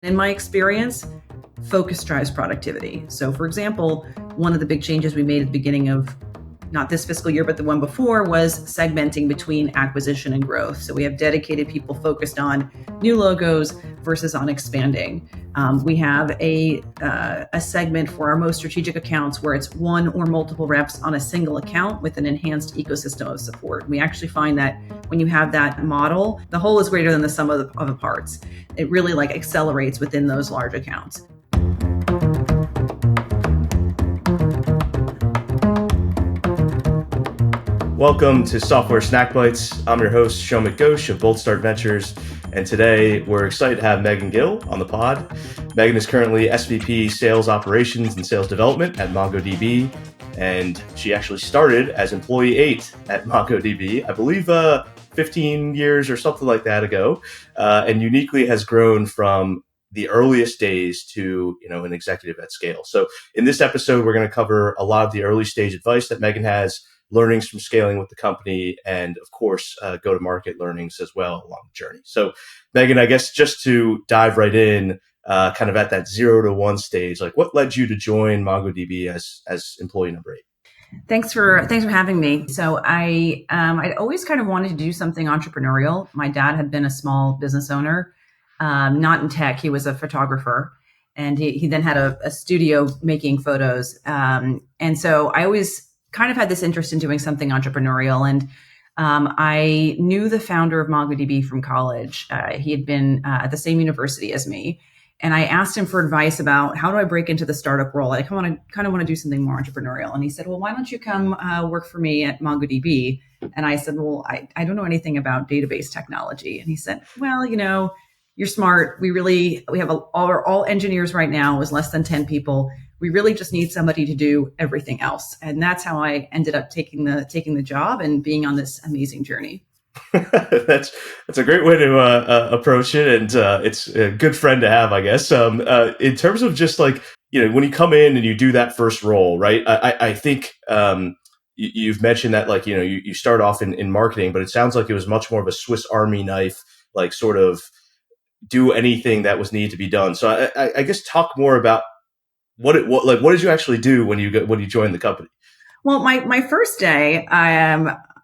In my experience, focus drives productivity. So for example, one of the big changes we made at the beginning of not this fiscal year, but the one before, was segmenting between acquisition and growth. So we have dedicated people focused on new logos versus on expanding. We have a segment for our most strategic accounts where it's one or multiple reps on a single account with an enhanced ecosystem of support. We actually find that when you have that model, the whole is greater than the sum of the parts. It really accelerates within those large accounts. Welcome to Software Snack Bites. I'm your host, Shomit Ghosh of Bold Start Ventures, and today we're excited to have Meghan Gill on the pod. Meghan is currently SVP Sales Operations and Sales Development at MongoDB, and she actually started as Employee 8 at MongoDB, I believe 15 years or something like that ago, and uniquely has grown from the earliest days to an executive at scale. So in this episode, we're going to cover a lot of the early stage advice that Meghan has, learnings from scaling with the company, and of course, go-to-market learnings as well along the journey. So Meghan, I guess just to dive right in, kind of at that 0 to 1 stage, what led you to join MongoDB as employee number 8? Thanks for having me. So I'd always kind of wanted to do something entrepreneurial. My dad had been a small business owner, not in tech. He was a photographer, and he then had a studio making photos. And so I always kind of had this interest in doing something entrepreneurial. And I knew the founder of MongoDB from college. He had been at the same university as me. And I asked him for advice about how do I break into the startup role? I kind of want to do something more entrepreneurial. And he said, well, why don't you come work for me at MongoDB? And I said, well, I don't know anything about database technology. And he said, well, you're smart. We have all engineers right now is less than 10 people. We really just need somebody to do everything else. And that's how I ended up taking the job and being on this amazing journey. That's a great way to approach it, and it's a good friend to have, I guess. In terms of just when you come in and you do that first role, right? I think you've mentioned that you start off in marketing, but it sounds like it was much more of a Swiss Army knife, sort of do anything that was needed to be done. So I guess talk more about what did you actually do when you joined the company? Well, my first day,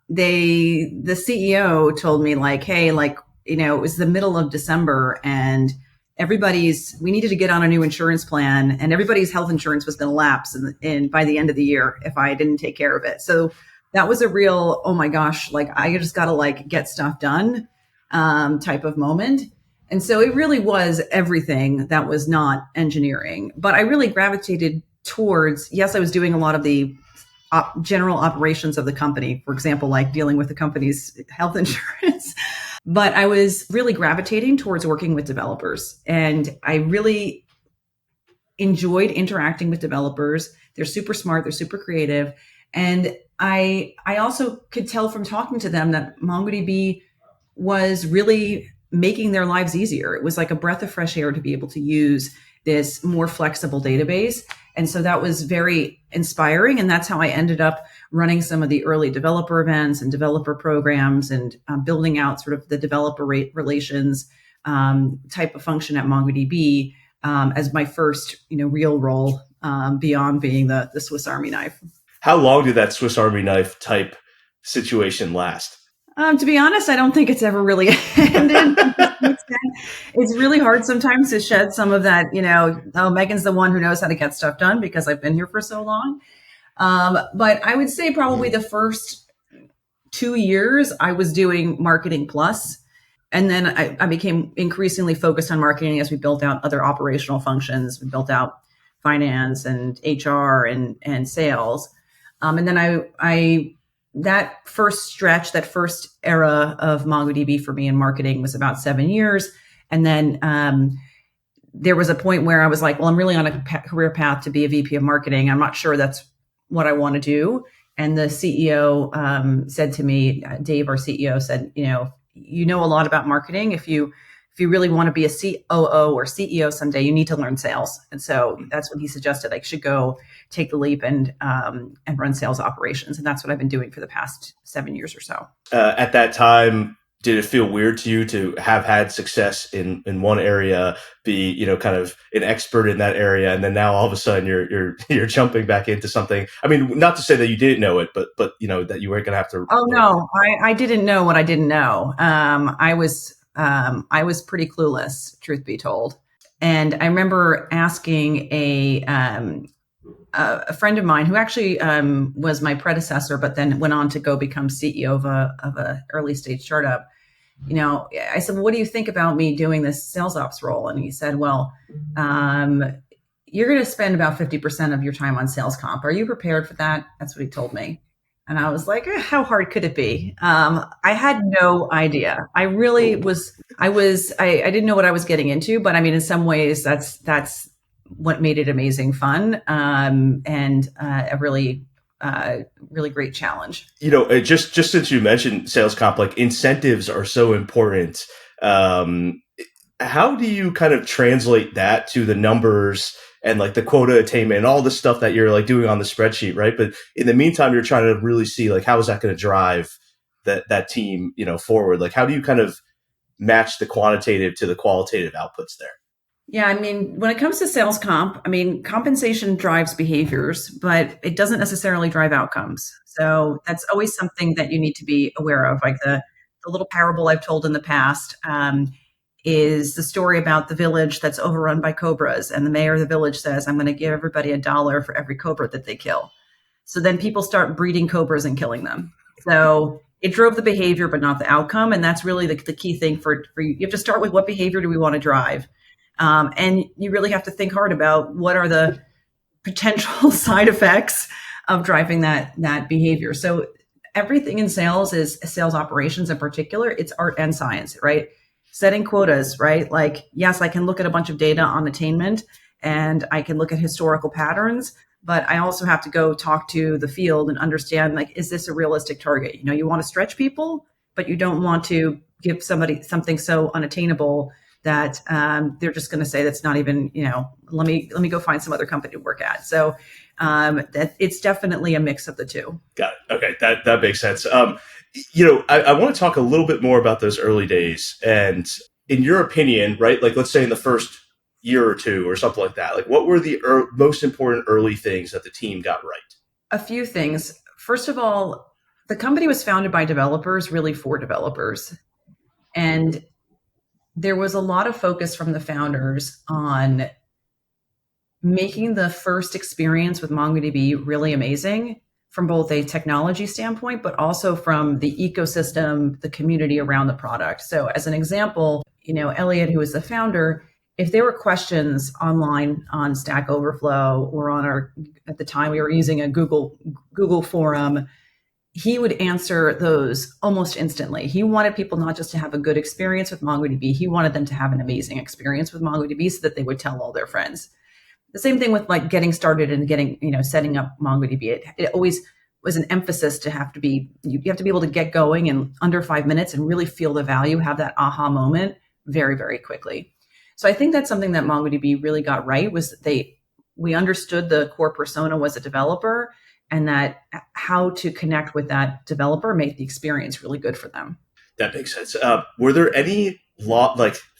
the CEO told me hey, it was the middle of December and we needed to get on a new insurance plan, and everybody's health insurance was going to lapse by the end of the year if I didn't take care of it. So that was a real, oh my gosh, I just got to get stuff done type of moment. And so it really was everything that was not engineering. But I really gravitated towards, yes, I was doing a lot of the general operations of the company, for example, dealing with the company's health insurance. But I was really gravitating towards working with developers. And I really enjoyed interacting with developers. They're super smart. They're super creative. And I also could tell from talking to them that MongoDB was really making their lives easier. It was like a breath of fresh air to be able to use this more flexible database. And so that was very inspiring. And that's how I ended up running some of the early developer events and developer programs and building out sort of the developer relations type of function at MongoDB as my first real role beyond being the Swiss Army knife. How long did that Swiss Army knife type situation last? To be honest, I don't think it's ever really ended. It's really hard sometimes to shed some of that, Meghan's the one who knows how to get stuff done because I've been here for so long. But I would say probably the first 2 years I was doing marketing plus. And then I became increasingly focused on marketing as we built out other operational functions. We built out finance and HR and sales. And then that first stretch, that first era of MongoDB for me in marketing was about 7 years. And then there was a point where I was like, well, I'm really on a career path to be a VP of marketing. I'm not sure that's what I want to do. And the CEO said to me, Dave, our CEO, said, you know a lot about marketing. If you really want to be a COO or CEO someday, you need to learn sales. And so that's when he suggested I should go take the leap and run sales operations. And that's what I've been doing for the past 7 years or so. At that time, did it feel weird to you to have had success in one area, be, you know, kind of an expert in that area, and then now all of a sudden you're jumping back into something? I mean, not to say that you didn't know it, but you know that you weren't going to have to. Oh no, I didn't know what I didn't know. I was pretty clueless, truth be told. And I remember asking a friend of mine who actually was my predecessor, but then went on to go become CEO of a early stage startup. You know, I said, well, what do you think about me doing this sales ops role? And he said, well, you're going to spend about 50% of your time on sales comp. Are you prepared for that? That's what he told me. And I was like, how hard could it be? I had no idea. I really was, I didn't know what I was getting into, but I mean, in some ways that's what made it amazing fun. And a really great challenge. You know, just since you mentioned sales comp, like incentives are so important. How do you kind of translate that to the numbers and like the quota attainment and all the stuff that you're like doing on the spreadsheet, right? But in the meantime, you're trying to really see like, how is that going to drive that team, you know, forward? Like, how do you kind of match the quantitative to the qualitative outputs there? Yeah, I mean, when it comes to sales comp, I mean, compensation drives behaviors, but it doesn't necessarily drive outcomes. So that's always something that you need to be aware of. Like the little parable I've told in the past is the story about the village that's overrun by cobras. And the mayor of the village says, I'm going to give everybody $1 for every cobra that they kill. So then people start breeding cobras and killing them. So it drove the behavior, but not the outcome. And that's really the key thing for you. You have to start with what behavior do we want to drive? And you really have to think hard about what are the potential side effects of driving that behavior. So everything in sales is sales operations in particular. It's art and science, right? Setting quotas, right? Like, yes, I can look at a bunch of data on attainment and I can look at historical patterns, but I also have to go talk to the field and understand, like, is this a realistic target? You know, you want to stretch people, but you don't want to give somebody something so unattainable that they're just going to say that's not even, you know, let me go find some other company to work at. So that it's definitely a mix of the two. Got it. Okay, that makes sense. You know, I want to talk a little bit more about those early days. And in your opinion, right, like let's say in the first year or two or something like that, like what were the most important early things that the team got right? A few things. First of all, the company was founded by developers, really for developers. And there was a lot of focus from the founders on making the first experience with MongoDB really amazing from both a technology standpoint, but also from the ecosystem, the community around the product. So as an example, you know, Elliot, who is the founder, if there were questions online on Stack Overflow or on at the time we were using a Google forum, he would answer those almost instantly. He wanted people not just to have a good experience with MongoDB, he wanted them to have an amazing experience with MongoDB so that they would tell all their friends. The same thing with like getting started and getting, you know, setting up MongoDB. It always was an emphasis to have to be, you have to be able to get going in under 5 minutes and really feel the value, have that aha moment very, very quickly. So I think that's something that MongoDB really got right was we understood the core persona was a developer and that how to connect with that developer made the experience really good for them. That makes sense. Were there any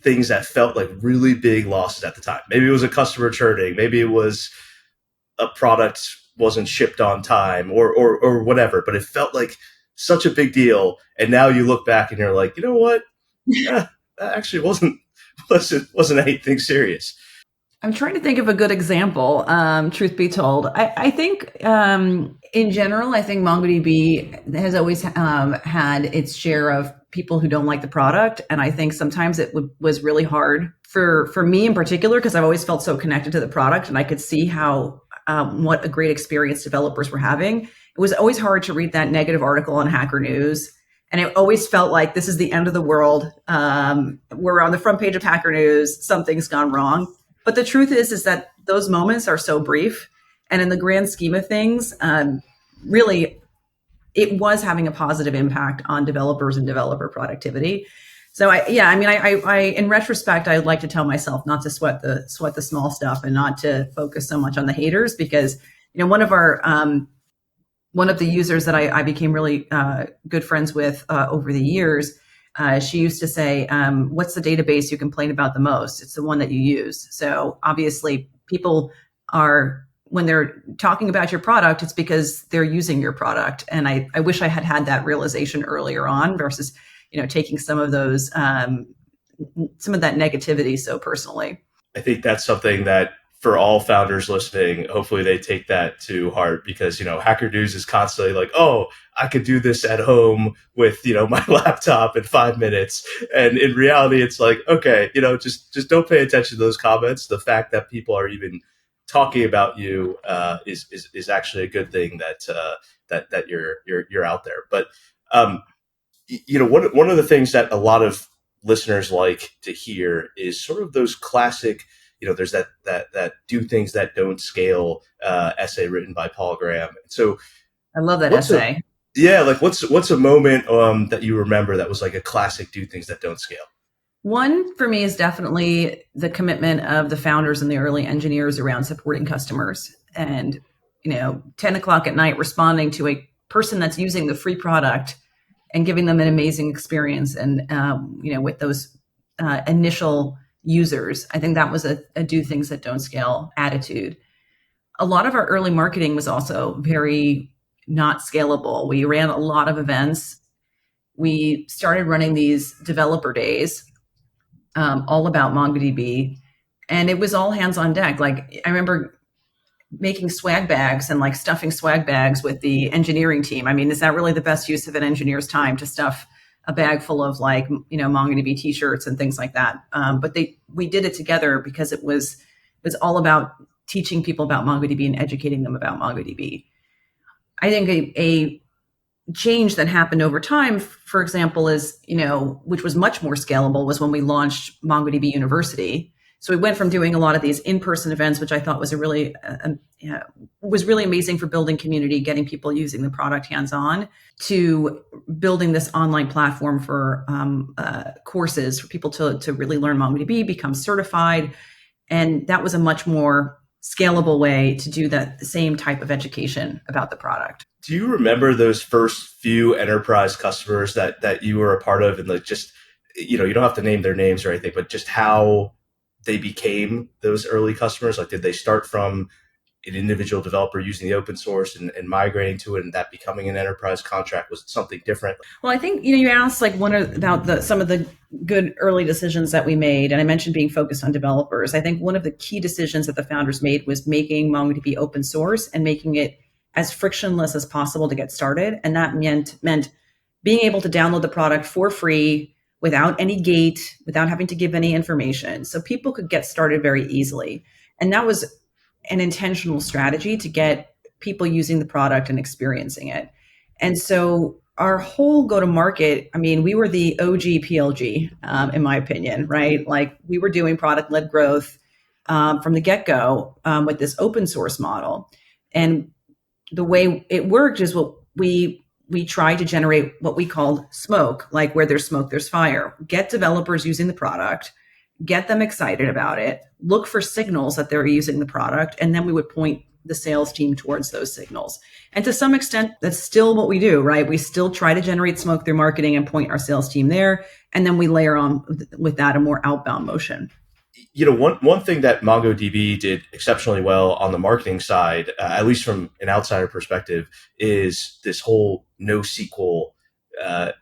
things that felt like really big losses at the time? Maybe it was a customer churning, maybe it was a product wasn't shipped on time or whatever, but it felt like such a big deal. And now you look back and you're like, you know what? That actually wasn't anything serious. I'm trying to think of a good example, truth be told. I think in general, I think MongoDB has always had its share of people who don't like the product. And I think sometimes it was really hard for me in particular, because I've always felt so connected to the product and I could see how what a great experience developers were having. It was always hard to read that negative article on Hacker News. And it always felt like this is the end of the world. We're on the front page of Hacker News. Something's gone wrong. But the truth is that those moments are so brief. And in the grand scheme of things, really, it was having a positive impact on developers and developer productivity. So I in retrospect, I'd like to tell myself not to sweat the small stuff and not to focus so much on the haters, because, you know, one of the users that I became really good friends with over the years, She used to say, what's the database you complain about the most? It's the one that you use. So obviously people are, when they're talking about your product, it's because they're using your product. And I wish I had that realization earlier on versus, taking some of that negativity so personally. I think that's something that for all founders listening, hopefully they take that to heart because, Hacker News is constantly like, oh, I could do this at home with, my laptop in 5 minutes. And in reality, it's like, okay, just don't pay attention to those comments. The fact that people are even talking about you is actually a good thing that you're out there. But, one of the things that a lot of listeners like to hear is sort of those classic, there's that do things that don't scale essay written by Paul Graham. So I love that essay. What's a moment that you remember that was like a classic do things that don't scale? One for me is definitely the commitment of the founders and the early engineers around supporting customers and, 10 o'clock at night responding to a person that's using the free product and giving them an amazing experience. And, with those initial users, I think that was a do things that don't scale attitude. A lot of our early marketing was also very not scalable. We ran a lot of events. We started running these developer days, all about MongoDB, and it was all hands on deck. Like I remember making swag bags and like stuffing swag bags with the engineering team. I mean, is that really the best use of an engineer's time to stuff a bag full of like, MongoDB t-shirts and things like that? But we did it together because it was all about teaching people about MongoDB and educating them about MongoDB. I think a change that happened over time, for example, is, which was much more scalable, was when we launched MongoDB University. So we went from doing a lot of these in-person events, which I thought was was really amazing for building community, getting people using the product hands-on, to building this online platform for courses for people to really learn MongoDB, become certified. And that was a much more scalable way to do the same type of education about the product. Do you remember those first few enterprise customers that you were a part of, and like just, you don't have to name their names or anything, but just how they became those early customers? Like, did they start from an individual developer using the open source and migrating to it, and that becoming an enterprise contract? Was it something different? Well, I think, you asked like about some of the good early decisions that we made. And I mentioned being focused on developers. I think one of the key decisions that the founders made was making MongoDB open source and making it as frictionless as possible to get started. And that meant being able to download the product for free without any gate, without having to give any information. So people could get started very easily. And that was an intentional strategy to get people using the product and experiencing it. And so our whole go-to-market, I mean, we were the OG PLG, in my opinion, right? Like we were doing product-led growth from the get-go with this open source model. And the way it worked is what we tried to generate what we called smoke, like where there's smoke, there's fire. Get developers using the product, get them excited about it, look for signals that they're using the product, and then we would point the sales team towards those signals. And to some extent, that's still what we do, right? We still try to generate smoke through marketing and point our sales team there. And then we layer on with that a more outbound motion. One thing that MongoDB did exceptionally well on the marketing side, at least from an outsider perspective, is this whole NoSQL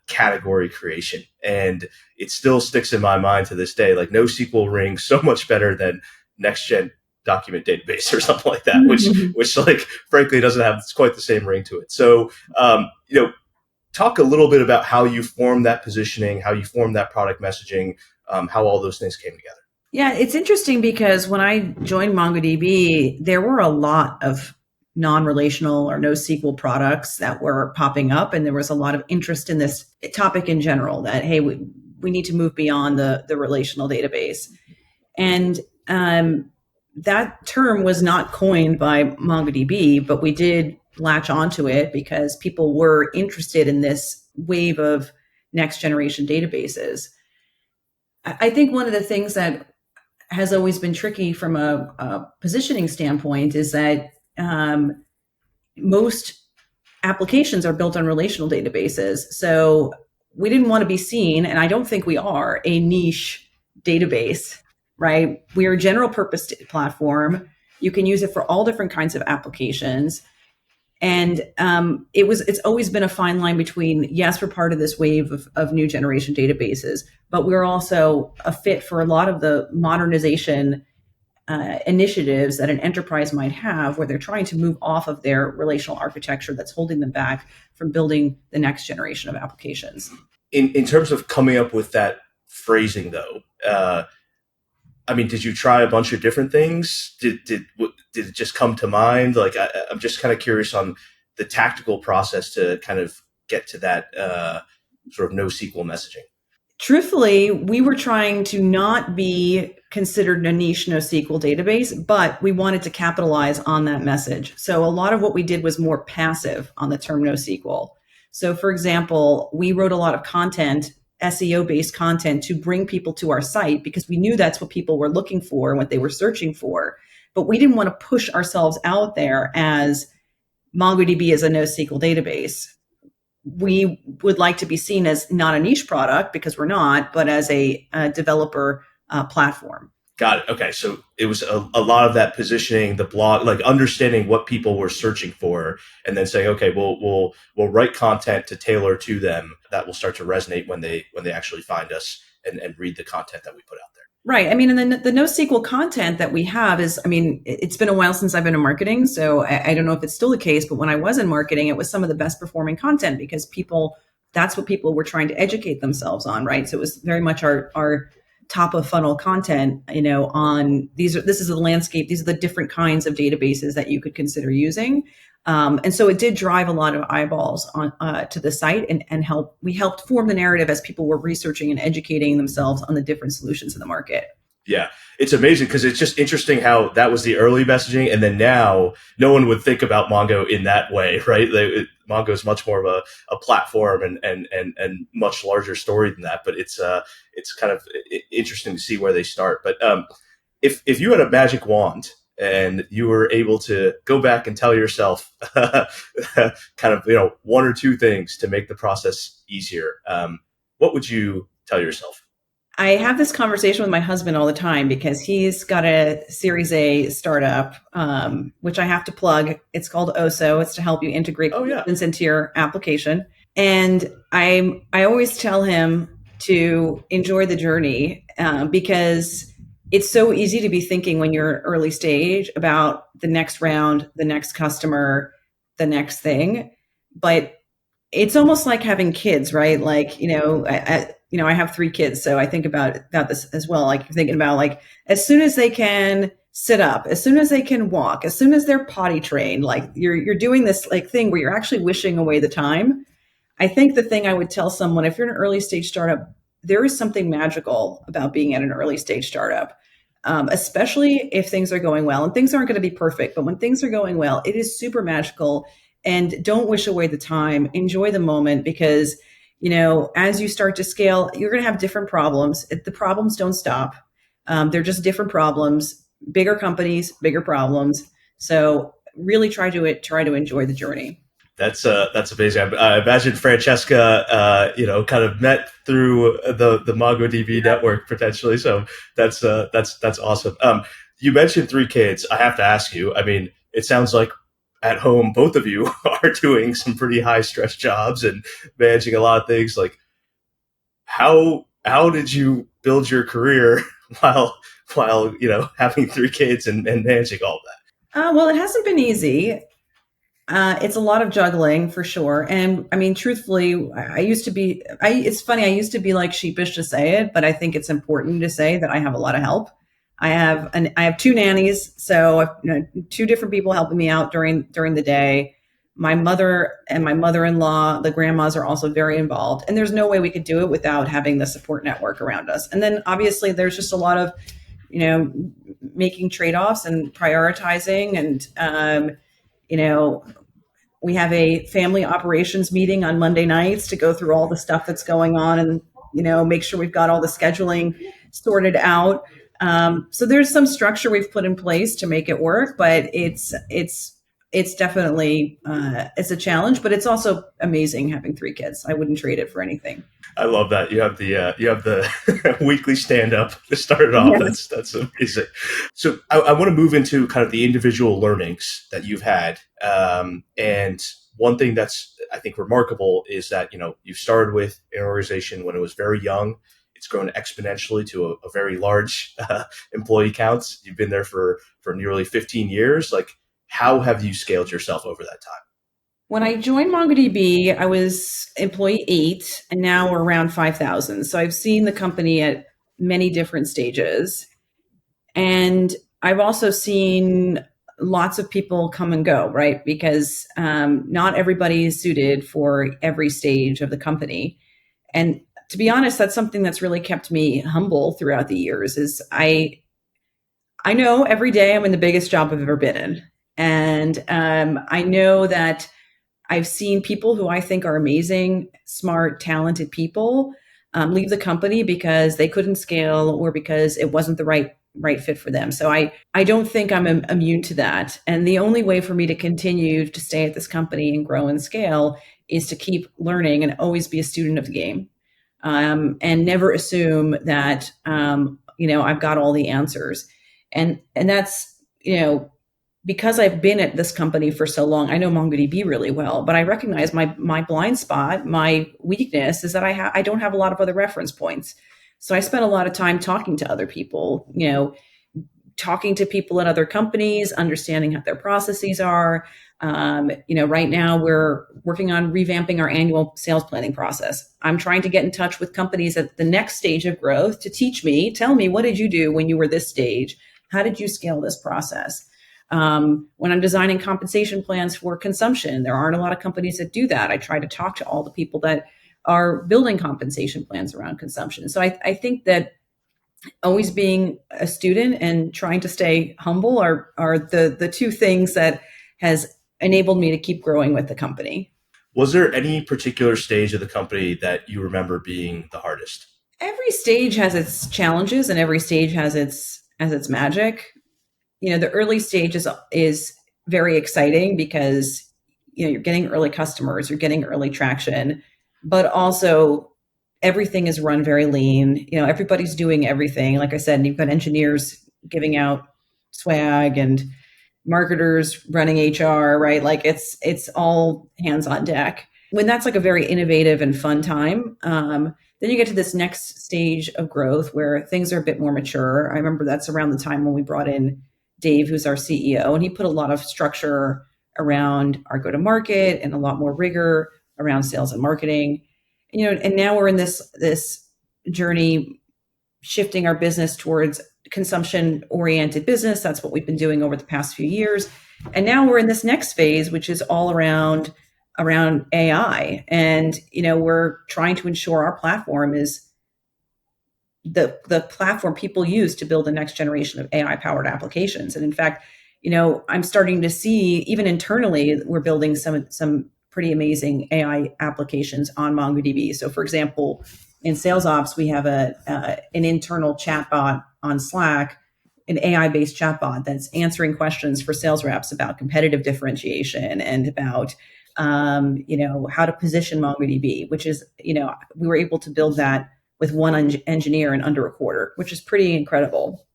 category creation. And it still sticks in my mind to this day. Like NoSQL rings so much better than next gen document database or something like that, which like frankly doesn't have quite the same ring to it. So talk a little bit about how you formed that positioning, how you formed that product messaging, how all those things came together. Yeah, it's interesting because when I joined MongoDB, there were a lot of non-relational or NoSQL products that were popping up, and there was a lot of interest in this topic in general. That hey, we need to move beyond the relational database, and that term was not coined by MongoDB, but we did latch onto it because people were interested in this wave of next generation databases. I think one of the things that has always been tricky from a positioning standpoint is that most applications are built on relational databases. So we didn't want to be seen, and I don't think we are, a niche database, right? We are a general purpose platform. You can use it for all different kinds of applications. And it's always been a fine line between, yes, we're part of this wave of new generation databases, but we're also a fit for a lot of the modernization initiatives that an enterprise might have, where they're trying to move off of their relational architecture that's holding them back from building the next generation of applications. In terms of coming up with that phrasing, though, I mean, did you try a bunch of different things? Did it just come to mind? Like, I'm just kind of curious on the tactical process to kind of get to that sort of NoSQL messaging. Truthfully, we were trying to not be considered a niche NoSQL database, but we wanted to capitalize on that message. So a lot of what we did was more passive on the term NoSQL. So for example, we wrote a lot of content, SEO-based content, to bring people to our site because we knew that's what people were looking for and what they were searching for. But we didn't want to push ourselves out there as MongoDB is a NoSQL database. We would like to be seen as not a niche product, because we're not, but as a developer platform. Got it. Okay. So it was a lot of that positioning, the blog, like understanding what people were searching for, and then saying, okay, we'll write content to tailor to them that will start to resonate when they actually find us and read the content that we put out there. Right. I mean, and then the NoSQL content that we have is, I mean, it's been a while since I've been in marketing, so I don't know if it's still the case, but when I was in marketing, it was some of the best performing content because that's what people were trying to educate themselves on, right? So it was very much our top of funnel content, on this is the landscape. These are the different kinds of databases that you could consider using. And so it did drive a lot of eyeballs on to the site and we helped form the narrative as people were researching and educating themselves on the different solutions in the market. Yeah, it's amazing because it's just interesting how that was the early messaging, and then now no one would think about Mongo in that way, right? Mongo is much more of a platform and much larger story than that. But it's kind of interesting to see where they start. But if you had a magic wand and you were able to go back and tell yourself kind of one or two things to make the process easier, what would you tell yourself? I have this conversation with my husband all the time because he's got a Series A startup, which I have to plug. It's called OSO. It's to help you integrate components into your application. And I always tell him to enjoy the journey because it's so easy to be thinking when you're early stage about the next round, the next customer, the next thing. But it's almost like having kids, right? Like, I have 3 kids, so I think about this as well. Like, you're thinking about, like, as soon as they can sit up, as soon as they can walk, as soon as they're potty trained, like you're doing this like thing where you're actually wishing away the time. I think the thing I would tell someone, if you're an early stage startup, there is something magical about being at an early stage startup, especially if things are going well. And things aren't going to be perfect, but when things are going well, it is super magical. And don't wish away the time. Enjoy the moment because as you start to scale, you're going to have different problems. The problems don't stop. They're just different problems, bigger companies, bigger problems. So really try to enjoy the journey. That's amazing. I imagine Francesca, kind of met through the MongoDB network potentially. So that's awesome. You mentioned 3 kids. I have to ask you. I mean, it sounds like at home, both of you are doing some pretty high stress jobs and managing a lot of things. Like, how did you build your career while having 3 kids and managing all of that? Well, it hasn't been easy. It's a lot of juggling for sure. And I mean, truthfully, it's funny. I used to be like sheepish to say it, but I think it's important to say that I have a lot of help. I have 2 nannies, so 2 different people helping me out during the day. My mother and my mother-in-law, the grandmas, are also very involved, and there's no way we could do it without having the support network around us. And then obviously there's just a lot of making trade-offs and prioritizing, and we have a family operations meeting on Monday nights to go through all the stuff that's going on and make sure we've got all the scheduling sorted out. So there's some structure we've put in place to make it work, but it's it's definitely it's a challenge, but it's also amazing having 3 kids. I wouldn't trade it for anything. I love that you have the weekly stand up to start it off. Yes. That's amazing. So I want to move into kind of the individual learnings that you've had, and one thing that's I think remarkable is that you started with an organization when it was very young. It's grown exponentially to a very large employee count. You've been there for nearly 15 years. Like, how have you scaled yourself over that time? When I joined MongoDB, I was employee 8, and now we're around 5,000. So I've seen the company at many different stages. And I've also seen lots of people come and go, right? Because not everybody is suited for every stage of the company. And to be honest, that's something that's really kept me humble throughout the years is I know every day I'm in the biggest job I've ever been in. And I know that I've seen people who I think are amazing, smart, talented people leave the company because they couldn't scale or because it wasn't the right fit for them. So I don't think I'm immune to that. And the only way for me to continue to stay at this company and grow and scale is to keep learning and always be a student of the game, and never assume that I've got all the answers. And that's because I've been at this company for so long, I know MongoDB really well, but I recognize my blind spot, my weakness is that I don't have a lot of other reference points. So I spent a lot of time talking to other people, talking to people at other companies, understanding how their processes are. Right now we're working on revamping our annual sales planning process. I'm trying to get in touch with companies at the next stage of growth to tell me, what did you do when you were this stage? How did you scale this process? When I'm designing compensation plans for consumption, there aren't a lot of companies that do that. I try to talk to all the people that are building compensation plans around consumption. So I think that always being a student and trying to stay humble are the two things that has enabled me to keep growing with the company. Was there any particular stage of the company that you remember being the hardest? Every stage has its challenges and every stage has its magic. The early stage is very exciting because you're getting early customers, you're getting early traction, but also everything is run very lean. Everybody's doing everything. Like I said, you've got engineers giving out swag and marketers running HR, right? Like it's all hands on deck. When that's like a very innovative and fun time, then you get to this next stage of growth where things are a bit more mature. I remember that's around the time when we brought in Dave, who's our CEO, and he put a lot of structure around our go-to-market and a lot more rigor around sales and marketing. And now we're in this journey shifting our business towards consumption-oriented business. That's what we've been doing over the past few years. And now we're in this next phase, which is all around AI. And we're trying to ensure our platform is the platform people use to build the next generation of AI powered applications. And in fact, I'm starting to see even internally, we're building some pretty amazing AI applications on MongoDB. So for example, in sales ops, we have an internal chatbot on Slack, an AI-based chatbot that's answering questions for sales reps about competitive differentiation and about how to position MongoDB, which is, we were able to build that with one engineer in under a quarter, which is pretty incredible.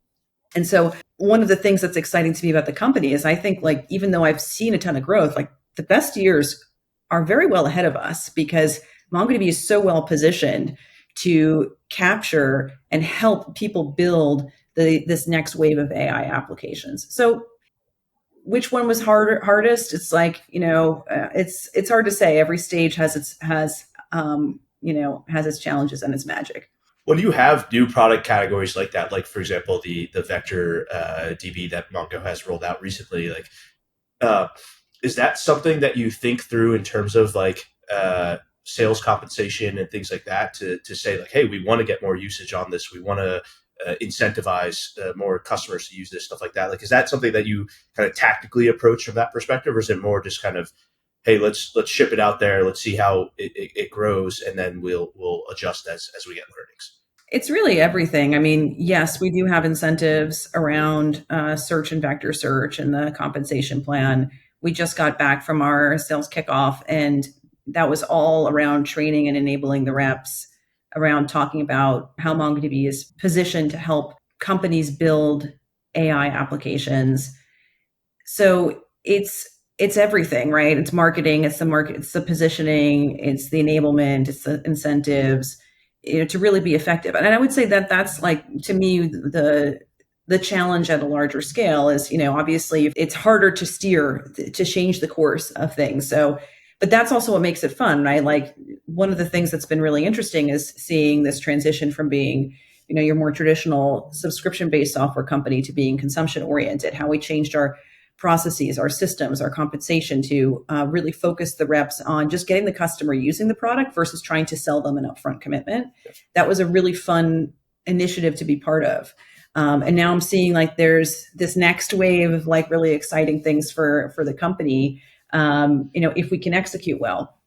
And so one of the things that's exciting to me about the company is I think, like, even though I've seen a ton of growth, like the best years are very well ahead of us because MongoDB is so well positioned to capture and help people build this next wave of AI applications. So which one was hardest? It's like, it's hard to say. Every stage has its challenges and its magic. When you have new product categories like that, like for example, the vector DB that Mongo has rolled out recently, like is that something that you think through in terms of like sales compensation and things like that to say like, hey, we want to get more usage on this, we want to incentivize more customers to use this, stuff like that? Like, is that something that you kind of tactically approach from that perspective, or is it more just kind of, hey, let's ship it out there, let's see how it grows, and then we'll adjust as we get learnings? It's really everything. I mean, yes, we do have incentives around search and vector search and the compensation plan. we just got back from our sales kickoff, and that was all around training and enabling the reps around talking about how MongoDB is positioned to help companies build AI applications. So it's everything, right? It's marketing, it's the market, it's the positioning, it's the enablement, it's the incentives, to really be effective. And I would say that that's like, to me, the challenge at a larger scale is, obviously it's harder to steer, to change the course of things. So, but that's also what makes it fun, right? Like, one of the things that's been really interesting is seeing this transition from being, your more traditional subscription-based software company to being consumption-oriented, how we changed our processes, our systems, our compensation to really focus the reps on just getting the customer using the product versus trying to sell them an upfront commitment. That was a really fun initiative to be part of. And now I'm seeing like there's this next wave of like really exciting things for the company, if we can execute well.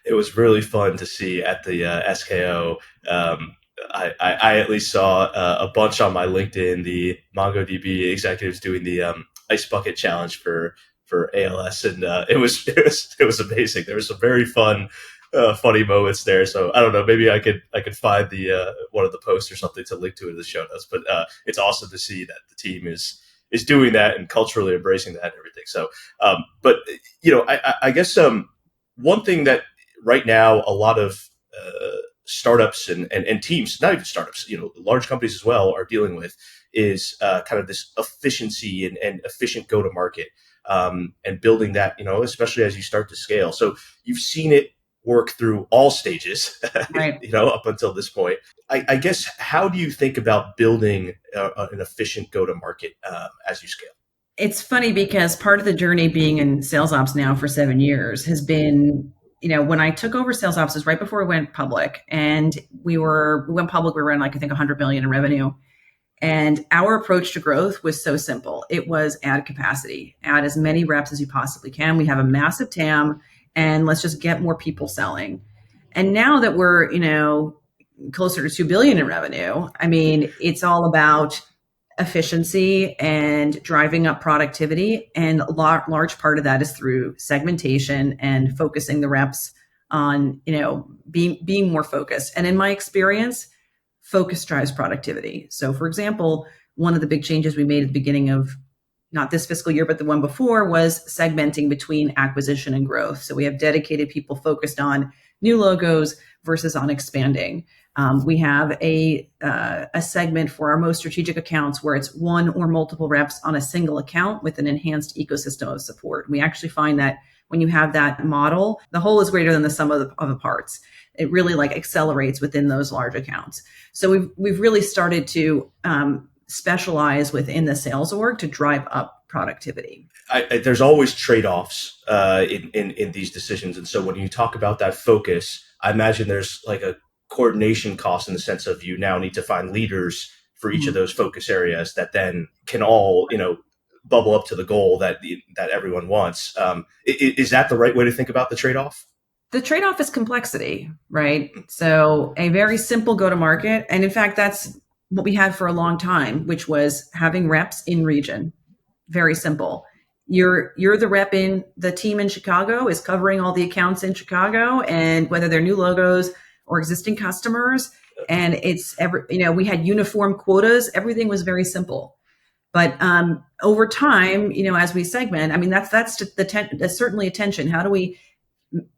It was really fun to see at the SKO. I at least saw a bunch on my LinkedIn, the MongoDB executives doing the ice bucket challenge for ALS, and it was amazing. There was some very funny moments there. So I don't know, maybe I could find the one of the posts or something to link to it in the show notes. But it's awesome to see that the team is doing that and culturally embracing that and everything. So, but I guess one thing that right now a lot of startups and teams, not even startups, large companies as well, are dealing with is kind of this efficiency and efficient go-to-market, and building that, especially as you start to scale. So you've seen it work through all stages, right. Up until this point. I guess, how do you think about building an efficient go-to-market as you scale? It's funny because part of the journey being in sales ops now for 7 years has been, when I took over sales ops, it was right before we went public, and we went public, we were in like, I think 100 million in revenue. And our approach to growth was so simple. It was add capacity, add as many reps as you possibly can. We have a massive TAM, and let's just get more people selling. And now that we're, closer to 2 billion in revenue, I mean, it's all about efficiency and driving up productivity. And a large part of that is through segmentation and focusing the reps on, being more focused. And in my experience, focus drives productivity. So for example, one of the big changes we made at the beginning of not this fiscal year, but the one before, was segmenting between acquisition and growth. So we have dedicated people focused on new logos versus on expanding. We have a segment for our most strategic accounts where it's one or multiple reps on a single account with an enhanced ecosystem of support. We actually find that when you have that model, the whole is greater than the sum of the parts. It really like accelerates within those large accounts. So we've really started to specialize within the sales org to drive up productivity. There's always trade-offs in these decisions. And so when you talk about that focus, I imagine there's like a coordination cost in the sense of you now need to find leaders for each of those focus areas that then can all, bubble up to the goal that everyone wants. Is that the right way to think about the trade-off? The trade-off is complexity, right? So a very simple go-to-market, and in fact, that's what we had for a long time, which was having reps in region. Very simple. You're the rep in the team in Chicago is covering all the accounts in Chicago, and whether they're new logos or existing customers, and we had uniform quotas. Everything was very simple. But over time, as we segment, I mean, that's certainly attention. How do we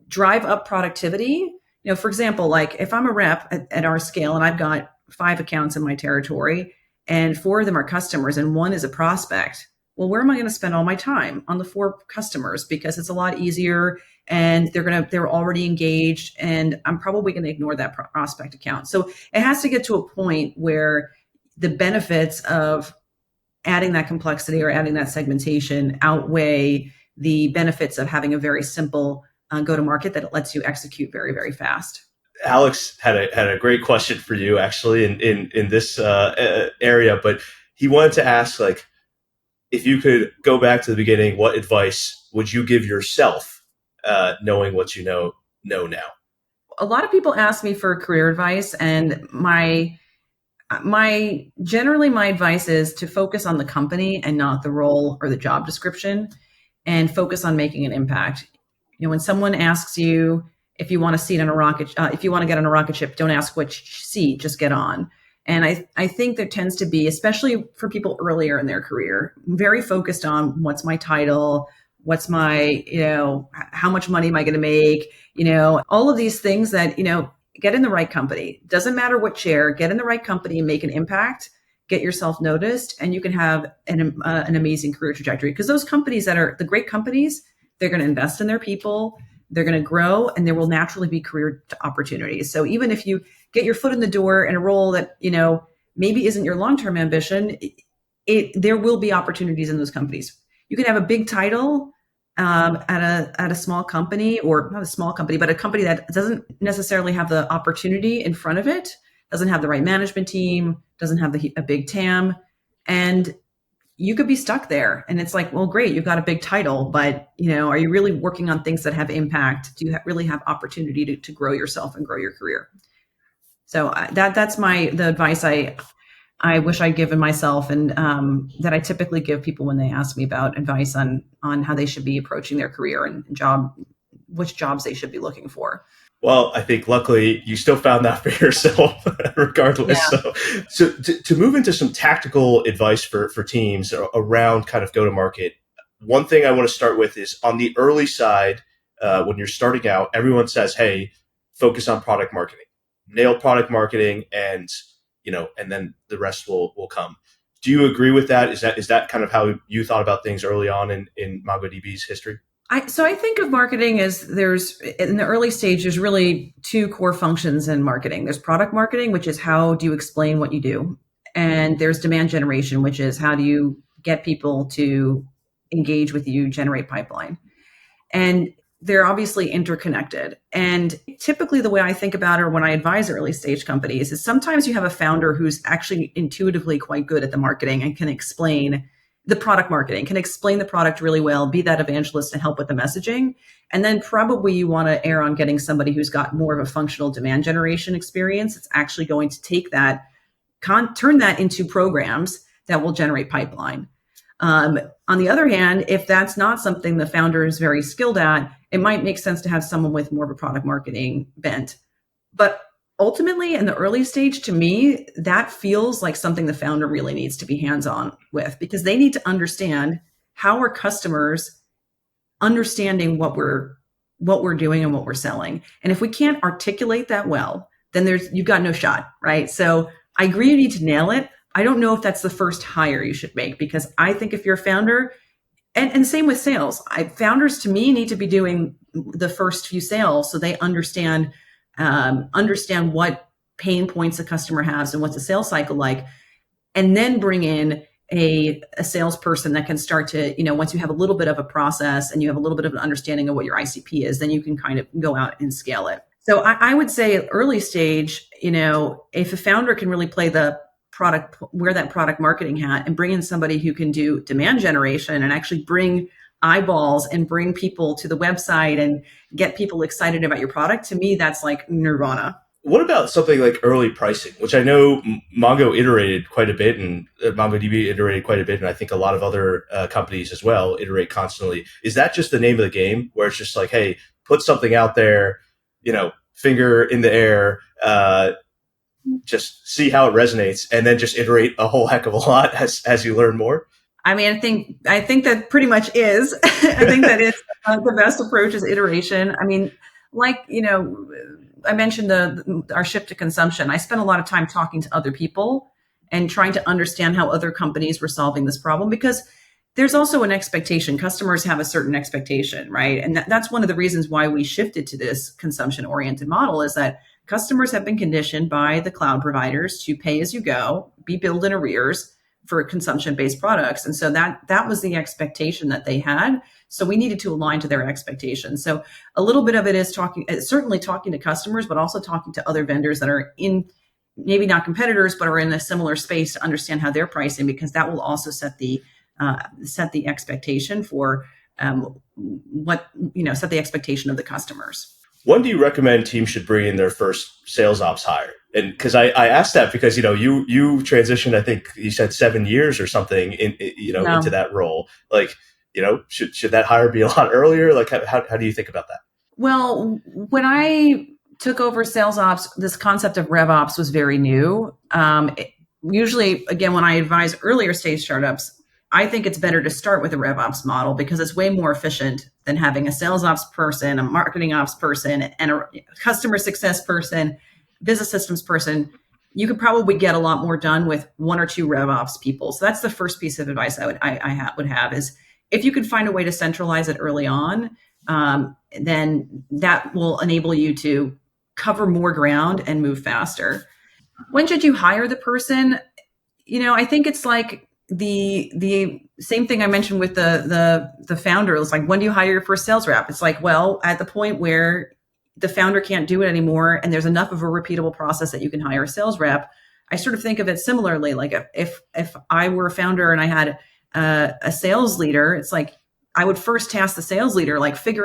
drive up productivity? For example, like if I'm a rep at our scale and I've got 5 accounts in my territory and 4 of them are customers and 1 is a prospect, well, where am I going to spend all my time? On the 4 customers, because it's a lot easier and they're already engaged, and I'm probably going to ignore that prospect account. So it has to get to a point where the benefits of adding that complexity or adding that segmentation outweigh the benefits of having a very simple go-to-market that lets you execute very, very fast. Alex had a great question for you actually in this area, but he wanted to ask, like, if you could go back to the beginning, what advice would you give yourself, knowing what you know now? A lot of people ask me for career advice, and my advice is to focus on the company and not the role or the job description. and focus on making an impact. When someone asks you if you want a seat on a rocket, if you want to get on a rocket ship, don't ask which seat, just get on. And I think there tends to be, especially for people earlier in their career, very focused on what's my title, what's my, how much money am I going to make, all of these things that, get in the right company. Doesn't matter what chair, get in the right company and make an impact, get yourself noticed, and you can have an amazing career trajectory. Because those companies that are the great companies, they're going to invest in their people, they're going to grow, and there will naturally be career opportunities. So even if you get your foot in the door in a role that, maybe isn't your long-term ambition, there will be opportunities in those companies. You can have a big title at a small company, or not a small company, but a company that doesn't necessarily have the opportunity in front of it, doesn't have the right management team, doesn't have a big TAM, and you could be stuck there. And it's like, well, great, you've got a big title, but are you really working on things that have impact? Do you really have opportunity to grow yourself and grow your career? So that's the advice I wish I'd given myself, and that I typically give people when they ask me about advice on how they should be approaching their career and which jobs they should be looking for. Well, I think luckily you still found that for yourself regardless. Yeah. So to move into some tactical advice for teams around kind of go-to-market, one thing I want to start with is on the early side, when you're starting out, everyone says, hey, focus on product marketing, nail product marketing, and then the rest will come. Do you agree with that? Is that kind of how you thought about things early on in MongoDB's history? So I think of marketing as in the early stage, there's really two core functions in marketing. There's product marketing, which is how do you explain what you do? And there's demand generation, which is how do you get people to engage with you, generate pipeline? And they're obviously interconnected. And typically the way I think about it, or when I advise early stage companies, is sometimes you have a founder who's actually intuitively quite good at the marketing and can explain the product marketing, can explain the product really well, be that evangelist and help with the messaging. And then probably you want to err on getting somebody who's got more of a functional demand generation experience. It's actually going to take that, turn that into programs that will generate pipeline. On the other hand, if that's not something the founder is very skilled at, it might make sense to have someone with more of a product marketing bent. But ultimately, in the early stage, to me, that feels like something the founder really needs to be hands-on with, because they need to understand how are customers understanding what we're doing and what we're selling. And if we can't articulate that well, then you've got no shot, right? So I agree you need to nail it. I don't know if that's the first hire you should make, because I think if you're a founder, and same with sales, founders to me need to be doing the first few sales so they understand what pain points a customer has and what's a sales cycle like, and then bring in a salesperson that can start to, once you have a little bit of a process and you have a little bit of an understanding of what your ICP is, then you can kind of go out and scale it. So I would say early stage, if a founder can really play wear that product marketing hat and bring in somebody who can do demand generation and actually bring eyeballs and bring people to the website and get people excited about your product, to me, that's like nirvana. What about something like early pricing, which I know Mongo iterated quite a bit, and MongoDB iterated quite a bit, and I think a lot of other companies as well iterate constantly. Is that just the name of the game, where it's just like, hey, put something out there, finger in the air, just see how it resonates, and then just iterate a whole heck of a lot as you learn more? I mean, I think that pretty much is. I think that is the best approach is iteration. I mean, I mentioned our shift to consumption. I spent a lot of time talking to other people and trying to understand how other companies were solving this problem, because there's also an expectation. Customers have a certain expectation, right? And that's one of the reasons why we shifted to this consumption-oriented model, is that customers have been conditioned by the cloud providers to pay as you go, be billed in arrears for consumption-based products. And so that was the expectation that they had. So we needed to align to their expectations. So a little bit of it is certainly talking to customers, but also talking to other vendors that are in, maybe not competitors, but are in a similar space to understand how they're pricing, because that will also set the expectation for set the expectation of the customers. When do you recommend teams should bring in their first sales ops hire? And because I asked that because, you transitioned, I think you said 7 years or something into that role. Like, should that hire be a lot earlier? Like, how do you think about that? Well, when I took over sales ops, this concept of rev ops was very new. Usually, again, when I advise earlier stage startups, I think it's better to start with a rev ops model because it's way more efficient than having a sales ops person, a marketing ops person, and a customer success person, business systems person. You could probably get a lot more done with one or two rev ops people. So that's the first piece of advice would have is if you could find a way to centralize it early on, then that will enable you to cover more ground and move faster. When should you hire the person? I think it's like the same thing I mentioned with the founder. It's like, when do you hire your first sales rep? It's like, well, at the point where the founder can't do it anymore and there's enough of a repeatable process that you can hire a sales rep. I sort of think of it similarly. Like if I were a founder and I had a sales leader, it's like I would first task the sales leader, like think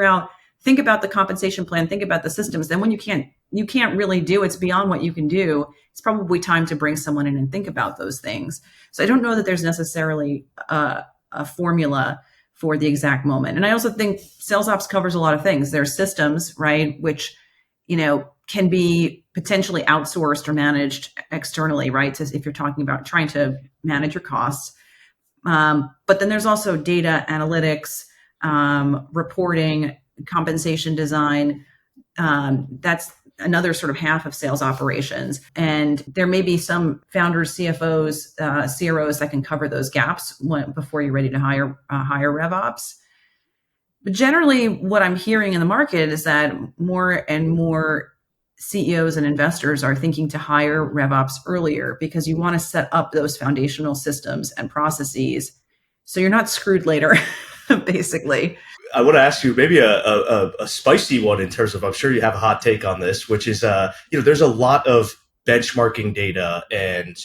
about the compensation plan, think about the systems. Then when you can't really do, it's beyond what you can do, it's probably time to bring someone in and think about those things. So I don't know that there's necessarily a formula for the exact moment. And I also think sales ops covers a lot of things. There's systems, right, which, can be potentially outsourced or managed externally, right? So if you're talking about trying to manage your costs. But then there's also data analytics, reporting, compensation design. That's another sort of half of sales operations. And there may be some founders, CFOs, CROs that can cover those gaps before you're ready to hire RevOps. But generally, what I'm hearing in the market is that more and more CEOs and investors are thinking to hire RevOps earlier because you want to set up those foundational systems and processes so you're not screwed later, basically. I want to ask you maybe a spicy one in terms of, I'm sure you have a hot take on this, which is, there's a lot of benchmarking data, and,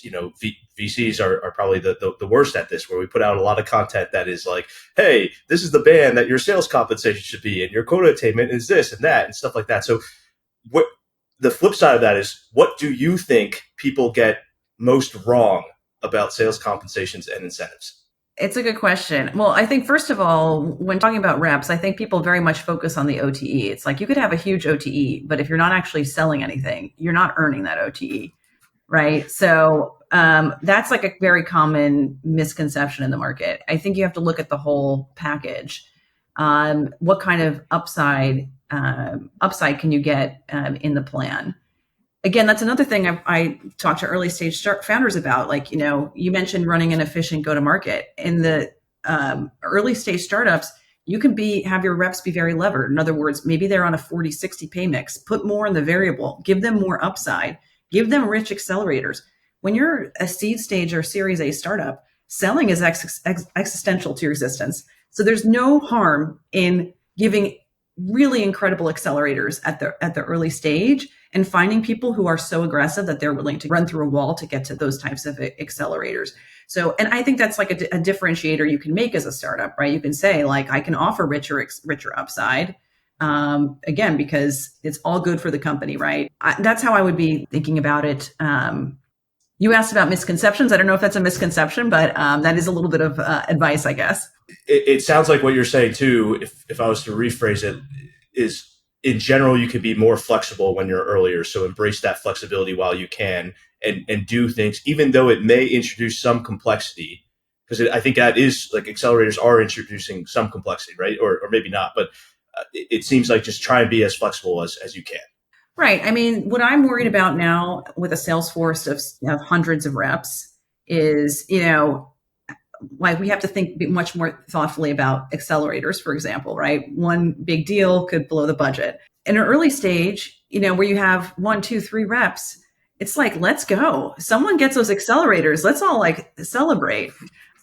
VCs are probably the worst at this, where we put out a lot of content that is like, hey, this is the band that your sales compensation should be, and your quota attainment is this and that and stuff like that. So the flip side of that is, what do you think people get most wrong about sales compensations and incentives? It's a good question. Well, I think first of all, when talking about reps, I think people very much focus on the OTE. It's like you could have a huge OTE, but if you're not actually selling anything, you're not earning that OTE, right? So that's like a very common misconception in the market. I think you have to look at the whole package. What kind of upside can you get in the plan? Again, that's another thing I talk to early stage founders about. Like, you mentioned running an efficient go-to-market. In the early stage startups, you can have your reps be very levered. In other words, maybe they're on a 40-60 pay mix. Put more in the variable. Give them more upside. Give them rich accelerators. When you're a seed stage or Series A startup, selling is existential to your existence. So there's no harm in giving really incredible accelerators at the early stage and finding people who are so aggressive that they're willing to run through a wall to get to those types of accelerators. So, and I think that's like a differentiator you can make as a startup, right? You can say, like, I can offer richer upside, again, because it's all good for the company, right? That's how I would be thinking about it. You asked about misconceptions. I don't know if that's a misconception, but that is a little bit of advice, I guess. It sounds like what you're saying too, if I was to rephrase it, is in general, you can be more flexible when you're earlier. So embrace that flexibility while you can, and do things, even though it may introduce some complexity, because I think that is, like, accelerators are introducing some complexity, right? Or maybe not, but it seems like just try and be as flexible as you can. Right. I mean, what I'm worried about now with a sales force of hundreds of reps is, like, we have to think much more thoughtfully about accelerators, for example, right? One big deal could blow the budget. In an early stage, where you have 1, 2, 3 reps, it's like, let's go. Someone gets those accelerators. Let's all like celebrate.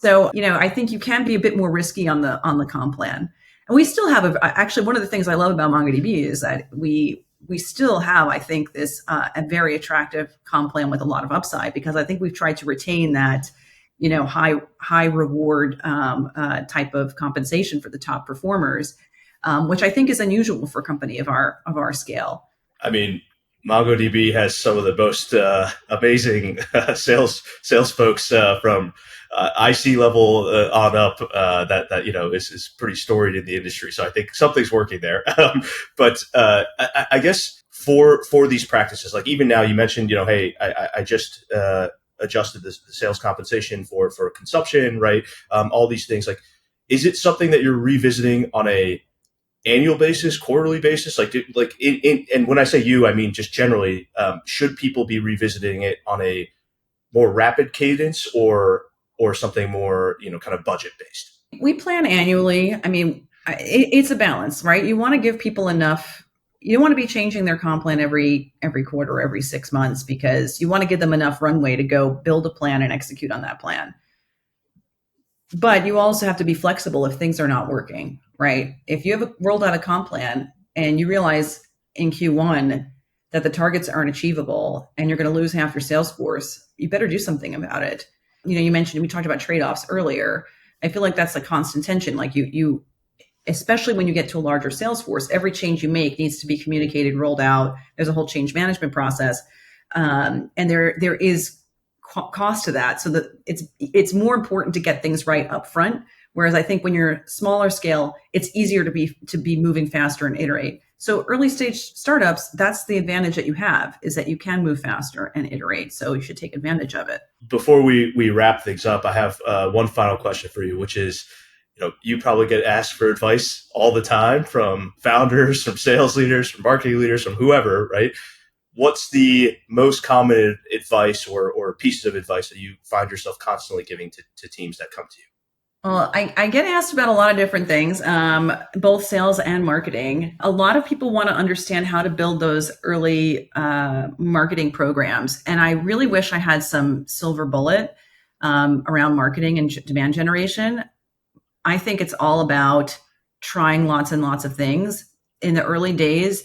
So, I think you can be a bit more risky on the comp plan. And we still have actually, one of the things I love about MongoDB is that we still have, I think, this a very attractive comp plan with a lot of upside, because I think we've tried to retain that, high reward type of compensation for the top performers, which I think is unusual for a company of our scale. I mean, MongoDB has some of the most amazing sales folks from IC level on up that is pretty storied in the industry. So I think something's working there. But I guess for these practices, like even now, you mentioned, hey, I just adjusted the sales compensation for consumption, right? All these things. Like, is it something that you're revisiting on a annual basis, quarterly basis? And when I say you, I mean just generally. Should people be revisiting it on a more rapid cadence or something more, kind of budget based? We plan annually. I mean, it's a balance, right? You want to give people enough. You don't want to be changing their comp plan every quarter, every 6 months, because you want to give them enough runway to go build a plan and execute on that plan. But you also have to be flexible if things are not working, right? If you have rolled out a comp plan and you realize in Q1 that the targets aren't achievable and you're going to lose half your sales force, you better do something about it. You mentioned, we talked about trade-offs earlier. I feel like that's a constant tension. Like you, especially when you get to a larger sales force, every change you make needs to be communicated, rolled out. There's a whole change management process. And there is cost to that. So that it's more important to get things right up front. Whereas I think when you're smaller scale, it's easier to be moving faster and iterate. So early stage startups, that's the advantage that you have, is that you can move faster and iterate. So you should take advantage of it. Before we wrap things up, I have one final question for you, which is, you probably get asked for advice all the time from founders, from sales leaders, from marketing leaders, from whoever, right? What's the most common advice or pieces of advice that you find yourself constantly giving to teams that come to you? Well, I get asked about a lot of different things, both sales and marketing. A lot of people want to understand how to build those early marketing programs. And I really wish I had some silver bullet around marketing and demand generation. I think it's all about trying lots and lots of things. In the early days,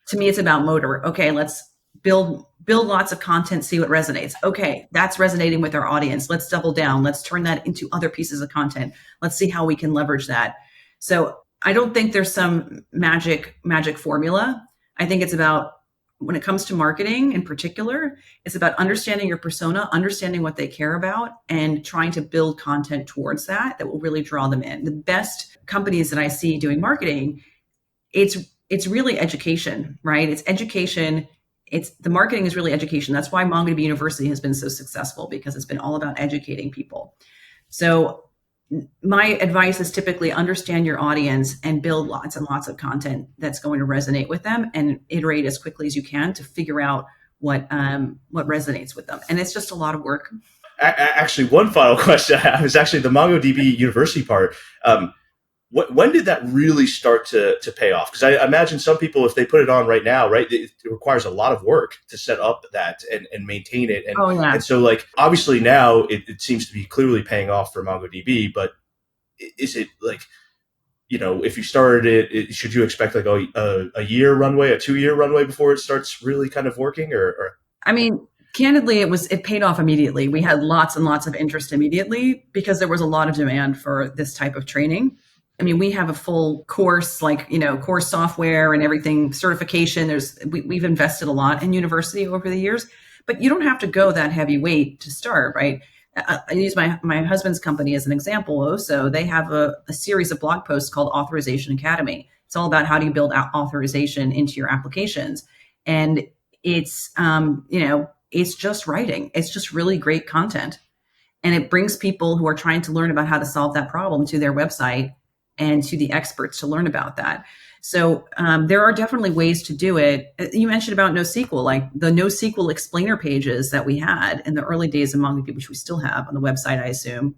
to me, it's about motor. Okay, let's build lots of content, see what resonates. Okay, that's resonating with our audience. Let's double down. Let's turn that into other pieces of content. Let's see how we can leverage that. So I don't think there's some magic formula. I think it's about, when it comes to marketing in particular, it's about understanding your persona, understanding what they care about, and trying to build content towards that will really draw them in. The best companies that I see doing marketing, it's really education, right? It's education. The marketing is really education. That's why MongoDB University has been so successful, because it's been all about educating people. So my advice is typically understand your audience and build lots and lots of content that's going to resonate with them, and iterate as quickly as you can to figure out what resonates with them. And it's just a lot of work. Actually, one final question I have is actually the MongoDB University part. When did that really start to pay off? Because I imagine some people, if they put it on right now, right, it requires a lot of work to set up that and maintain it. And so, obviously now it seems to be clearly paying off for MongoDB, but is it if you started it, should you expect a year runway, a 2-year runway before it starts really kind of working? Or I mean, candidly, it paid off immediately. We had lots and lots of interest immediately because there was a lot of demand for this type of training. I mean, we have a full course, course software and everything, certification. We've invested a lot in university over the years, but you don't have to go that heavyweight to start, right? I use my husband's company as an example. Also, they have a series of blog posts called Authorization Academy. It's all about how do you build authorization into your applications. And it's, it's just writing. It's just really great content. And it brings people who are trying to learn about how to solve that problem to their website and to the experts to learn about that. So there are definitely ways to do it. You mentioned about NoSQL, like the NoSQL explainer pages that we had in the early days of MongoDB, which we still have on the website, I assume,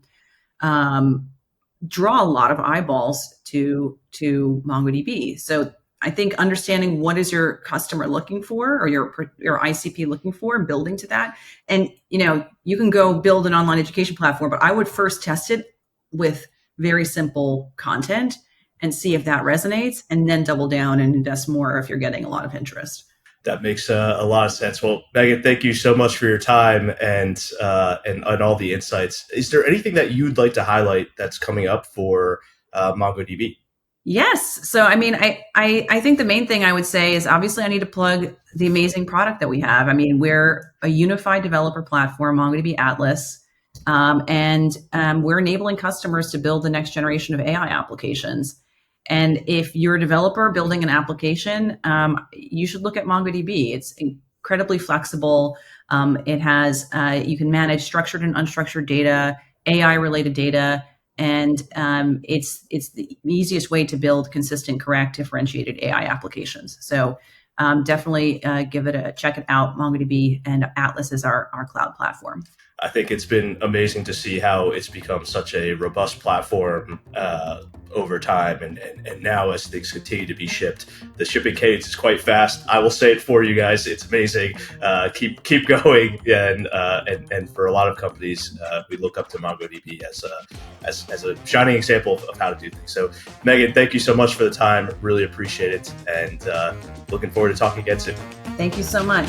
draw a lot of eyeballs to MongoDB. So I think understanding what is your customer looking for, or your ICP looking for, and building to that. And you can go build an online education platform, but I would first test it with very simple content and see if that resonates, and then double down and invest more if you're getting a lot of interest. That makes a lot of sense. Well, Meghan, thank you so much for your time and all the insights. Is there anything that you'd like to highlight that's coming up for MongoDB? Yes. So, I mean, I think the main thing I would say is obviously I need to plug the amazing product that we have. I mean, we're a unified developer platform, MongoDB Atlas, and we're enabling customers to build the next generation of AI applications. And if you're a developer building an application, you should look at MongoDB. It's incredibly flexible. It has you can manage structured and unstructured data, AI related data, and it's the easiest way to build consistent, correct, differentiated AI applications. So definitely check it out. MongoDB and Atlas is our cloud platform. I think it's been amazing to see how it's become such a robust platform over time, and now as things continue to be shipped, the shipping cadence is quite fast. I will say it for you guys; it's amazing. Keep going, and for a lot of companies, we look up to MongoDB as a shining example of how to do things. So, Meghan, thank you so much for the time. Really appreciate it, and looking forward to talking again soon. Thank you so much.